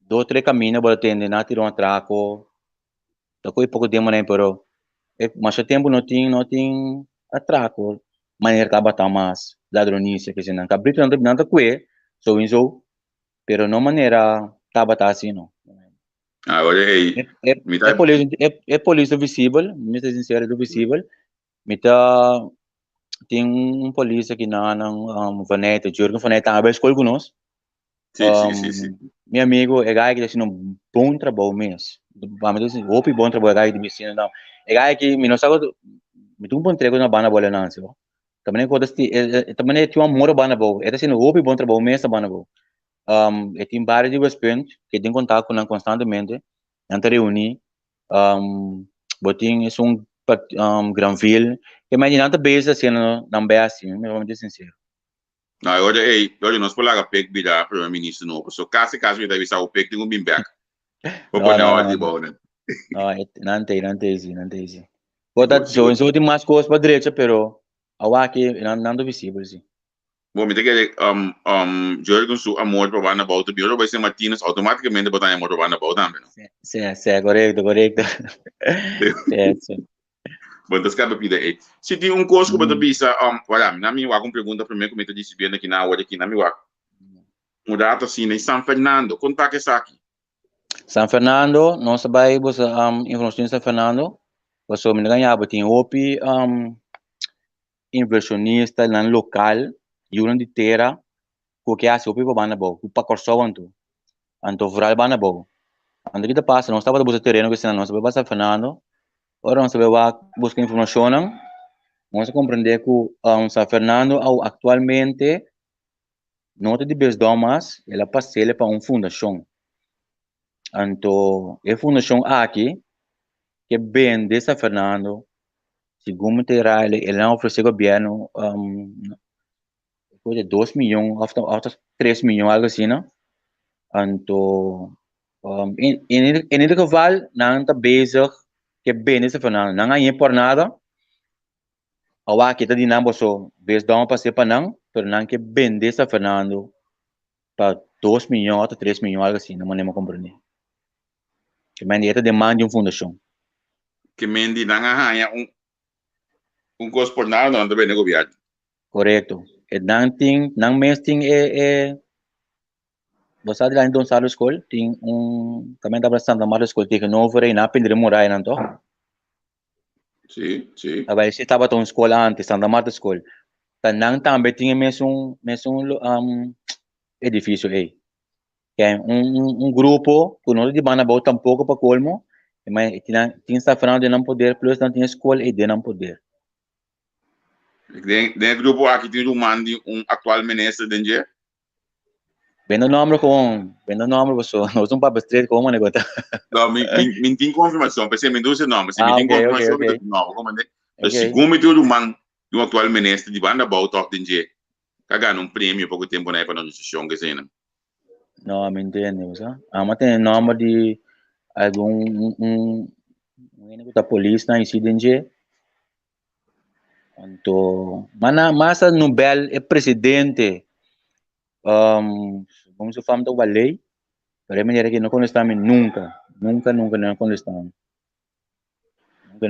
S2: 2 3 caminhos para atender na tirou atraco tá com pouco tempo né pero mas o tempo não tem atraco maneira que estava mais ladronista que se não cabrito não tá que so isso pero não maneira estava assim não
S1: agora aí
S2: polícia visível me está sincero do visível me tá tem polícia que não vaneta juro que vaneta a vez escolhe conosco
S1: sim.
S2: meu amigo é gai que está fazendo um bom trabalho mesmo vamos dizer assim bom trabalho é gai de medicina não é gai que me não sabe me tem um bom treino na Banda Bou não sei também quando também tem um amor Banda Bou é assim bom trabalho mesmo Banda Bou tem vários diversos que tem contato com constantemente entre reunir botin é Granville que mais nada base assim não é assim vamos dizer sincero
S1: agora nós por lá peg bida primeiro-ministro novo so caso me deve estar o peg tem um bim back vou pôr na hora de bom né
S2: não tem isso pode so tem mais coisas para direita pero aqui não é visível sim
S1: bom me tem que Jorgen su amor para Banda Bou também vai ser Martínez automaticamente botar amor para Banda Bou também
S2: sim correto sim
S1: bom das cabe pida aí se tem um curso que você bisa olha na minha uma pergunta primeiro como eu disse bem aqui na hora aqui na minha mudar assim em São Fernando conta que aqui
S2: São Fernando nós vai você informação em São Fernando você me ganhava tem OPI inversionista nan local, yun di tera, que hace opi pa Banda Bou, pa corsovan tu. Anto viral Banda Bou. Ando kita passa, não estava buscando terreno que senão não sabia passar Fernando. Ora não sabia buscar informação, vamos compreender que São Fernando atualmente não tem de besdomas, ela passa para uma fundação. Então, a fundação aqui que vende São Fernando, segundo terá ele não oferece ao governo de 2 milhões, até 3 milhões, algo assim, não? Então, em ieder geval, não está bezig que vende São Fernando, não é por nada. Awa kita di nambo so, based down pa sepa nang, pero nang que vende São Fernando para 2 milhões ou 3 milhões, algo assim, não me compreender. Que mende esta demanda de uma fundação.
S1: Que mende não há coisa por nada, não também nego viagem.
S2: Correto. E nang mês ting você lá em Dom Salo School, tem também tá para Santa Marta School, tem que não over na aprender morar não to.
S1: Sim, sim.
S2: Agora se estava tão escola antes, Santa Marta School. Tanang também tinha mesmo edifício aí. Que é grupo que não de Banda Bou tampouco para colmo, mas tinha São Fernando de não poder, plus não tinha escola e de não poder.
S1: Dentro grupo aqui tem um atual ministro de Engenharia.
S2: Vendo o nome pessoal, não sou um papo estreito como negócio.
S1: Não, me tem confirmação, pensei me deu esse nome, se me tem confirmação que não, como é? Mas segundo tem um atual ministro de Banda Bou toque de Engenharia. Cagar um prêmio pouco tempo na época da instituição que cena.
S2: Não, me entende, você? Mas tem nome de algum da polícia na incidente. Então, mas a Nobel é presidente. Vamos falar da lei. Para mim que não contestamos nunca não contestamos.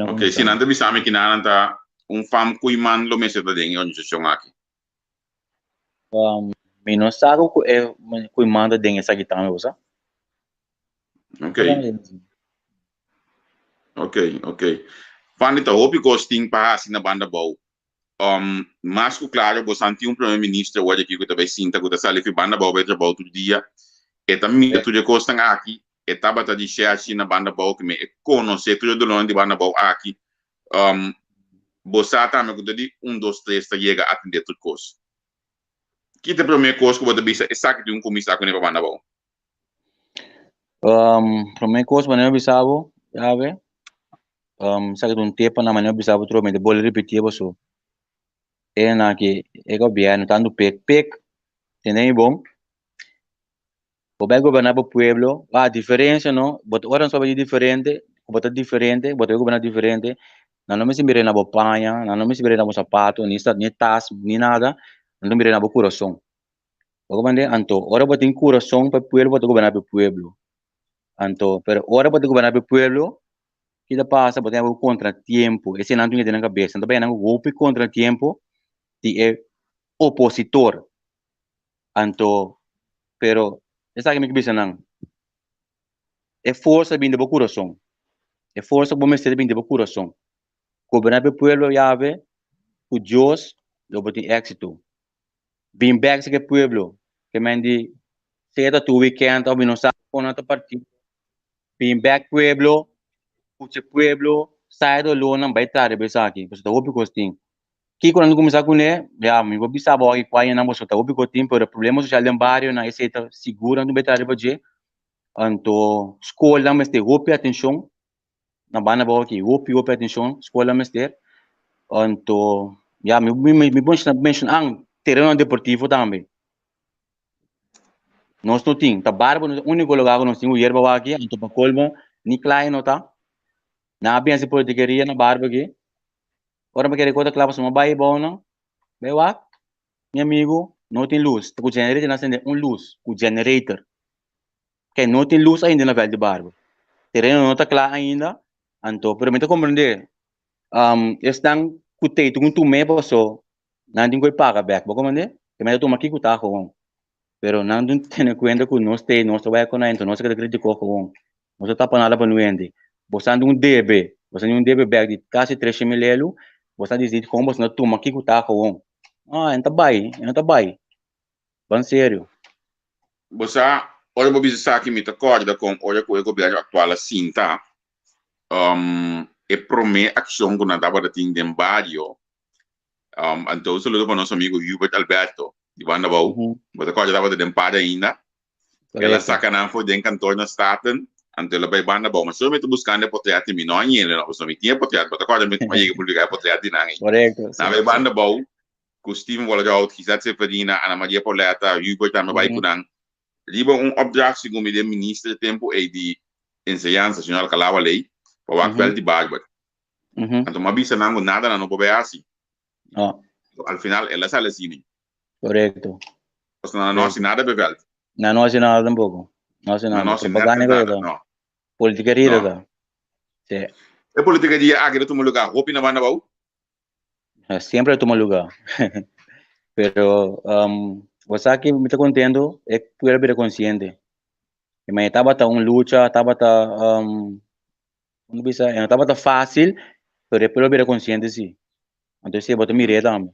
S1: Ok, se não te bisame que não tá fam cuiman lo mese da dentro da instituição aqui.
S2: Me não sabe cuiman da dentro essa guitarra, você?
S1: Ok. Fanny tá hopi costing para assim na Banda Bou. Mas claro, você tem primeiro-ministro hoje aqui que também sinta que está ali que Banda Bou vai trabalhar todo dia. E também tudo custa aqui. E tá bata de share assim na Banda Bou que me conhece tudo do longe de Banda Bou aqui. Você também que de 1, 2, 3 tá chega a atender tudo coisa. Que te primeiro coisa que você bisa exato de comissário com a Banda Bou.
S2: Primeiro coisa para bisabo, já vê. Sabe tempo na manhã bisabo trouxe, mas vou repetir você. É na que é governo tanto pec, tem bom. O bem governar o pueblo, a diferença não, bota orang só diferente, bota governar diferente. Não me se mire na bopanha, não me se mire na sapato, nem tas, nem nada, não me mire na coração. O governo anto, ora bota coração para o pueblo, bota governar o pueblo. Anto, pero ora bota governar o pueblo, que da passa bota um contratempo, esse não tem na cabeça, então bem não golpe contratempo de opositor. Anto, pero essa que me cabeça não. É força vindo do coração. É força bom mestre vindo do coração. Governar o pueblo já vê, o Deus lo tem êxito. Bem back se que pueblo, que mandi seta tu weekend ou não sabe com outra partida. Bem back pueblo, o pueblo sai do lona vai tarde pensar aqui, você tá ouvindo costinho. Que quando começar com ele, já me vou pensar boa que quase não você tá ouvindo costinho, pero problema social do bairro na esse tá segura não vai tarde para je. Então, escola mas ter ouve atenção. Na Banda Bou aqui, ouve atenção, escola mas ter. Então, já me mencionar terreno deportivo também. Nós não temos, tá barba, o único lugar que nós temos erva aqui, então para colmo, nem claro não tá. Na bem se pode querer na barba aqui. Ora me querer conta clava uma baia bom não. Bem lá, meu amigo, não tem luz. O generator não acende luz, o generator. Que não tem luz ainda na velha de barba. Terreno não tá claro ainda. Então, para mim tá compreender. Estão cutei tu com me passou. Não tem que pagar back, vou compreender? Que me toma aqui cutar com. Pero não tem conta que nós vai com então nós que criticou com. Nós tá para nada para não ende. Você anda DB back de quase 3 mil, você diz como você não toma aqui que tá com não tá bem, bem sério.
S1: Você, olha o bisa aqui me acorda com olha com o governo atual assim, tá? E promete ação que nada para ter em barrio. Então, saludo para nosso amigo Hubert Alberto, de Banda Bou. Você acorda dava de empada ainda. Ela saca na foi den cantor na Staten. Então, ela vai Banda Bou. Mas eu me tô buscando portreto de mim, não é ele, não. Você me tinha portreto, mas acorda me tinha que publicar portreto de ninguém.
S2: Correto.
S1: Na vai Banda Bou, com o Steven Wallagau, que já se farina, Ana Maria Pauleta, Hubert também vai com riba object segundo o ministro de tempo é de enseñanza, senhor Calawa Lei, para o actual de Bárbara. Então, uma bisa não nada não pode assim. Al final, ela sale assim.
S2: Correto.
S1: Então, não é nada bevel.
S2: Não é nada tampoco. Não é nada. Propaganda
S1: nada, não.
S2: Política rida. Sim.
S1: É política de aquele toma lugar, roupa na Banda Bou?
S2: Sempre toma lugar. Pero, você aqui me está contendo é que puder ser consciente. Mas estava luta, estava não bisa, estava fácil, pero puder ser consciente sim. Então, você bota me também.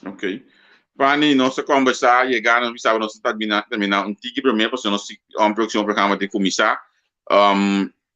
S1: Ok. Fanny, nossa conversa, chegar, nós estávamos terminar um tique primeiro, para nós próximo programa de começar.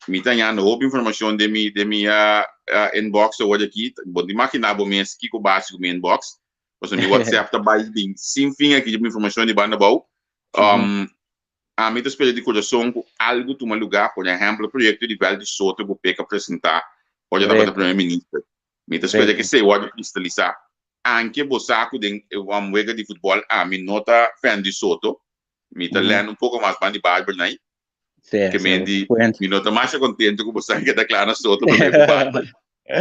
S1: Me tenha outra informação de minha inbox hoje aqui, vou imaginar bom mês que o básico meu inbox, você me WhatsApp também bem, sem fim aqui de informação de Banda Bou. A mim espera de coração com algo toma lugar, por exemplo, o projeto de Val de Soto que o PEC apresentar, hoje da primeira-ministra. Me espera que se pode cristalizar. Anche Bosaco de uma wega de futebol, a mim nota fan de Soto, me está lendo pouco mais para de Bárbara, né? Que me nota mais contente com você que declara Soto para o Bárbara.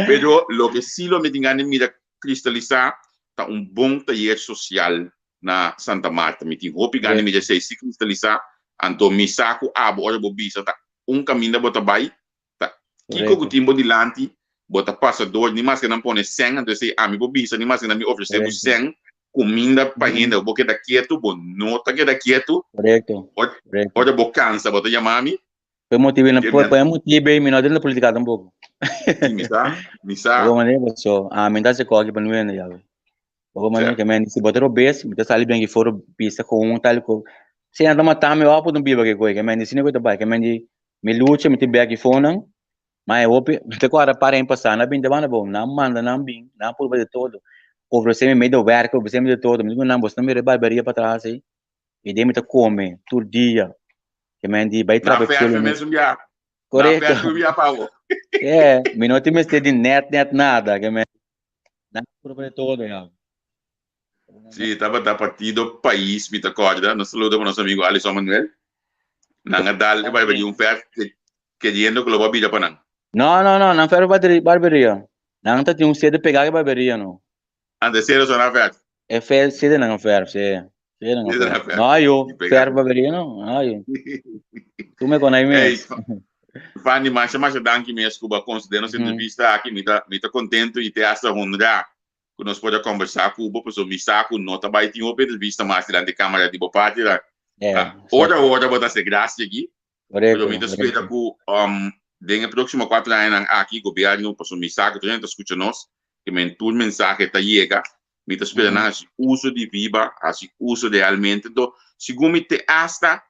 S1: Pero lo que sí lo me tengan en mira cristalizar, está bom taller social na Santa Marta. Me tenho hopi gani me se cristalizar, anto me saco ora bobisa tá caminho bota bai, tá kiko que timbo dilante, bota passador, ni mais que não pone 100, então sei mi bobisa, ni mais que não me oferecer 100 comida para ainda, porque da quieto, bo nota que da quieto.
S2: Correto.
S1: Ora bo cansa, bota chamami.
S2: Foi motivo me não dentro da política tampoco.
S1: Mi sa.
S2: Alguma maneira, pessoal, a mim dá se coque para não ver, né? Alguma maneira que me se botar o beijo, me dá sair bem que for pista com tal com se anda matar me opo não biba que coisa, que me ensina coisa bem, que me luta, me tiver aqui fora, mas eu te agora para em passar, na bem de Banda Bou, não manda, não bem, não por de todo. Oferecer me meio do verco, oferecer me de todo, me digo não, você não me barberia para trás aí, e daí me te come todo dia, que me diz vai trabalhar
S1: pelo mesmo já.
S2: Correto. Me não tem mais de net nada, que me não por todo já.
S1: Sim, estava da partido país, me acorda, nós saludo para nosso amigo Alisson Manuel. Nanga dal vai vir fer que diendo que lo va vida para
S2: não fer barberia. Não tá tinha cedo pegar barberia não.
S1: Ande cedo só na fer.
S2: É fer cedo não fer, cedo não fer. Não eu fer barberia não, eu. Tu me conhece mesmo.
S1: Fanny, mas danke mesmo por considerar essa entrevista aqui, me tá contente e te essa honra que nós podemos conversar com o professor Misaco, nota vai ter uma entrevista mais grande de câmera de bopate lá. Hora vou dar se graça aqui. Eu me espero que den próxima 4 anos aqui governo professor Misaco, tu gente escuta nós, que me tu mensagem tá chega, me espero na uso de Viba, assim uso de alimento, então segundo te hasta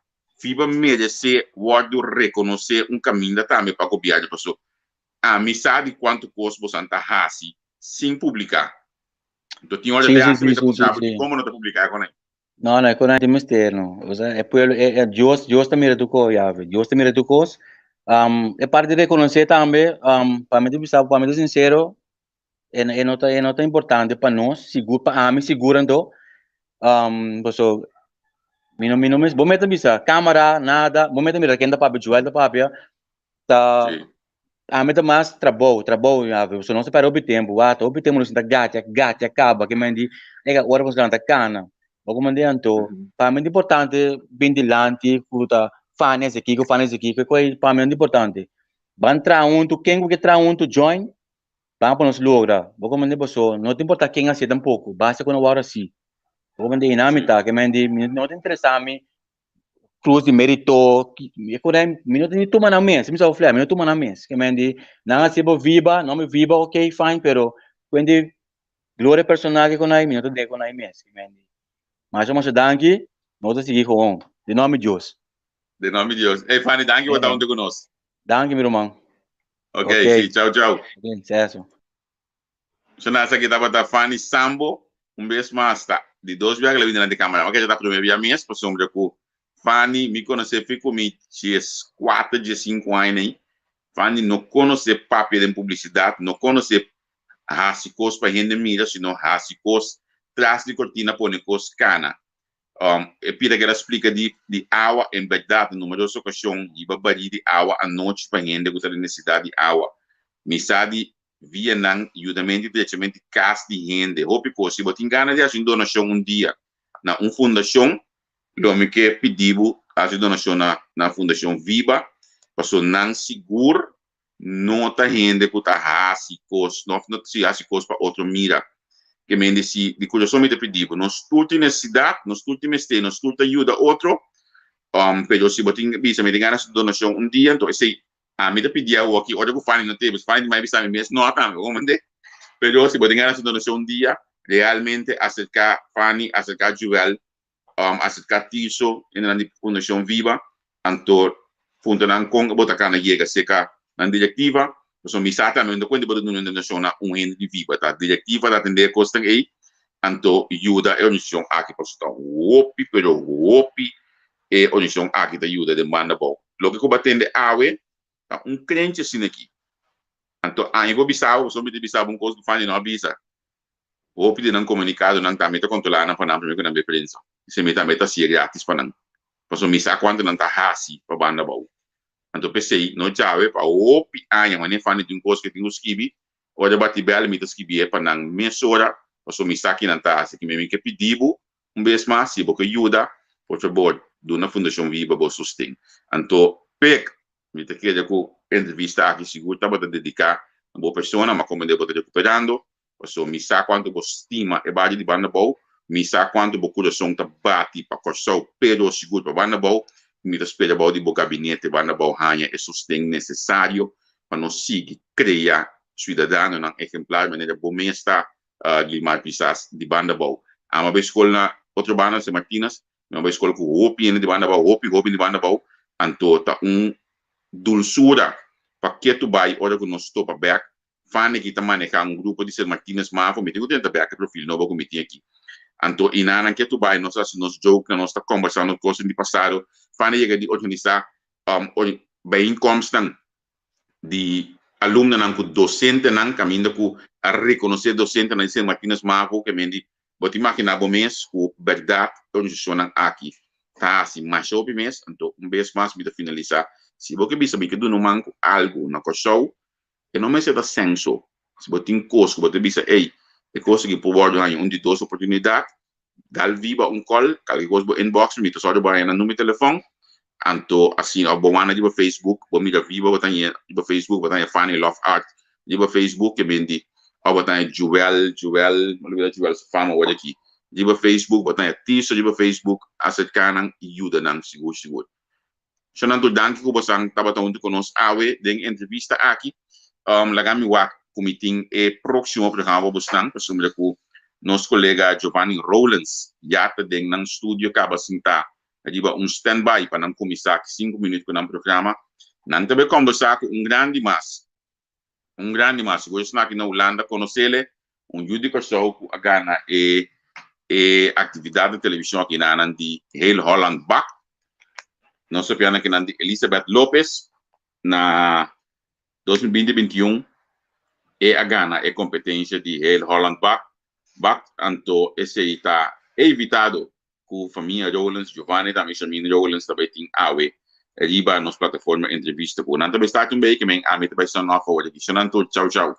S1: Viba merece guardo reconhecer caminho também para governo professor. A mim sabe quanto custa você anta assim sem publicar. Então, tinha hora de como não te publicar com ele?
S2: Não, é com ele mistério, não. O sea, é Deus também educou, já, Deus também educou. É parte de reconhecer também, para mim sincero, é nota importante para nós, seguro para mim segurando, pessoal, não me, vou meter bisa, câmera, nada, vou meter mira, quem dá papel, joelho da papel, tá. A meta mais trabalho, já, você não se para o tempo, o tempo não se dá gate, acaba, que mandi, é hora você não tá cana, o mandi anto, para mim é importante, bem dilante, puta, fãs aqui, que coisa para mim é importante, van traunto, quem que traunto join, vamos para nos logra, o mandi pessoa, não te importa quem assim tampouco, basta quando hora assim, o mandi inamita, que mandi, não te interessa a mim, cruz de mérito, eu quando minuto de toma na mês, me só falar, minuto toma na mês, que mendi, não se bo viba, não me viba, ok, fine, pero quando glória personal que conai, minuto de conai mês, que mendi. Mas vamos dar aqui, nós seguir com, de nome de Deus.
S1: De nome de Deus. Ei, Fanny, danke por estar junto conosco.
S2: Danke, meu irmão.
S1: Ok, sim, tchau, tchau.
S2: Ok, sucesso.
S1: So, nasa aqui estava da Fanny Sambo, vez mais, tá? De 2 viagens, ela vinha na câmera. Mas que já tá primeiro via mês, por sombra que Fanny me conhece, fico me 4 de 5 anos aí. Fanny não conhece papia de publicidade, não conhece rasicos para gente mira, sino rasicos tras de cortina põe cos cana. E pira que ela explica de água, em verdade, numerosas ocasiões, e babari de água à noite para gente que tem necessidade de água. Misade via não ajudamento diretamente casa de gente. Hope que se você engana de fazer donação dia na fundação, lo me que pediu fazer donação na fundação Viba, para não seguro, não tá gente que tá rasicos, não se rasicos para outro mira. Que me dice de curioso me te pediu, nós tudo necessidade, nós tudo meste, nós tudo ajuda outro, pero se você bisa me engana de donação dia, então esse me te pediu aqui, olha que Fanny não teve, Fanny mais bisa me mesmo, não tá, como ande, pero se você engana de donação dia, realmente acercar Fanny, acercar Joel, acercar Tiso, na fundação Viva, então funcionando com botar cana chega seca na diretiva, so misata no ndo kwende bodo no national ente de Viba, tá diretiva da atender costan aí, anto ajuda a organização aqui para estar opi e organização aqui da ajuda de Banda Bou. Logo que batende awe, tá crente assim aqui. Anto aí vou bisau, so me de bisau um coisa do Fanny não avisa. Opi de não comunicado, não tá meta controlar na panam primeiro na presença. Se meta se grátis para não. Passo misa quando não tá hasi para Banda Bou. Então pensei, não chave para opi anya mane Fanny de coisa que tem os kibi, ora bati bela mitas kibi é para não mesora, passo misa aqui não tá, se que me que pediu, vez mais se boca ajuda, por favor, do na fundação Viba bo sustain. Então pek, me te queria com entrevista aqui seguro tá para dedicar a boa pessoa, mas como devo recuperando, passo misa quanto bo estima e base de Banda Bou, misa quanto bo coração tá bati para corsau, pero seguro para Banda Bou. Me espera de bo gabinete Banda Bou hanya e sustento necessário para nós seguir criar cidadão não exemplar maneira bom está de marpisas de Banda Bou. A uma vez na outra banda de Martinas, uma vez com o opi de Banda Bou, opi de Banda Bou, anto tá dulçura para que tu vai ora que nós topa back, Fanny que tá manejar grupo de Ser Martinas Mavo, me digo dentro back profil novo que me tinha aqui. Anto inana que tu vai nos joke nós está conversando coisas de passado. Fanny chega de organizar bijeenkomsten de alunos não docente não caminho com a reconhecer docente na São Martins Mavo que me diz vou imaginar bom mês com verdade organização aqui tá assim mais sobre mês então vez mais me finalizar se você bisa que do não manco algo na show que não me se dá senso se você tem coisa você bisa ei e coisa que por bordo aí de 2 oportunidades dal Viba call que você inbox me só de barra no meu telefone anto assim a boana de Facebook bo mira Viba botanya de Facebook botanya Fanny Love Art de Facebook que bendi a botanya Joel fama hoje aqui de Facebook botanya Tiso de Facebook acercar nang ajuda nang seguro chanando danke ko bosang tabatão de conosco awe den entrevista aqui lagami wa comitim e próximo programa bosang presumir ko nosso colega Giovanni Rollins já está dentro do estúdio acaba sentar diba standby para não começar 5 minutos com o programa não também conversar com grande mas gosto aqui na Holanda conhecê-lo judico show a Gana e atividade de televisão aqui na de heel Holland Bak não se piana que na de Elizabeth Lopez na 2020-21 e a Gana é competência de heel Holland Bak anto esse está evitado com família Rollins, Giovanni, também família Rollins, também tem awe, riba nos plataforma entrevista com. Não também está também que me amita vai ser nova hoje. Tchau, tchau.